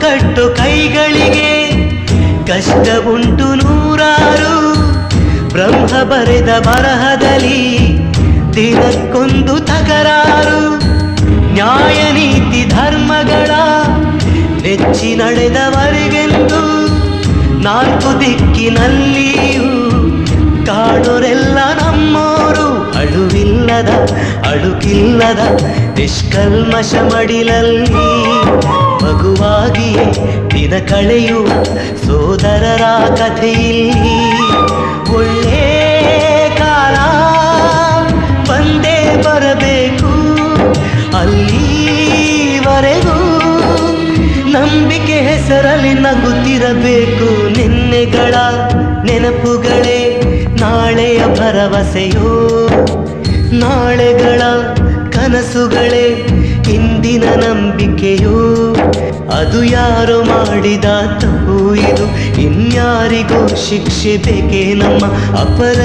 ಕಟ್ಟು ಕೈಗಳಿಗೆ ಕಷ್ಟ ಉಂಟು ನೂರಾರು. ಬ್ರಹ್ಮ ಬರೆದ ಬರಹದಲ್ಲಿ ದಿನಕ್ಕೊಂದು ತಕರಾರು. ನ್ಯಾಯ ನೀತಿ ಧರ್ಮಗಳ ನೆಚ್ಚಿ ನಡೆದವರಿಗೆಂದು ನಾಲ್ಕು ದಿಕ್ಕಿನಲ್ಲಿಯೂ ಕಾಣೋರೆಲ್ಲ ನಮ್ಮೋರು. ಅಳುವಿಲ್ಲದ ಅಳುಕಿಲ್ಲದ ನಿಷ್ಕಲ್ಮಶ ಮಡಿಲಲ್ಲಿ ಮಗುವಾಗಿಯೇ ದಿನ ಕಳೆಯುವ ಸೋದರರ ಕಥೆಯಲ್ಲಿ ಒಳ್ಳೆ ಕಾಲ ಬಂದೇ ಬರಬೇಕು. ಅಲ್ಲಿವರೆಗೂ ನಂಬಿಕೆ ಹೆಸರಲ್ಲಿ ನಗುತ್ತಿರಬೇಕು. ನಿನ್ನೆಗಳ ನೆನಪುಗಳೇ ನಾಳೆಯ ಭರವಸೆಯೋ, ನಾಳೆಗಳ ಕನಸುಗಳೇ ಇಂದಿನ ನಂಬಿಕೆಯೋ. ಅದು ಯಾರೋ ಮಾಡಿದ ತಪ್ಪು, ಇದು ಇನ್ಯಾರಿಗೋ ಶಿಕ್ಷೆ ಬೇಕೇ ನಮ್ಮ ಅಪರ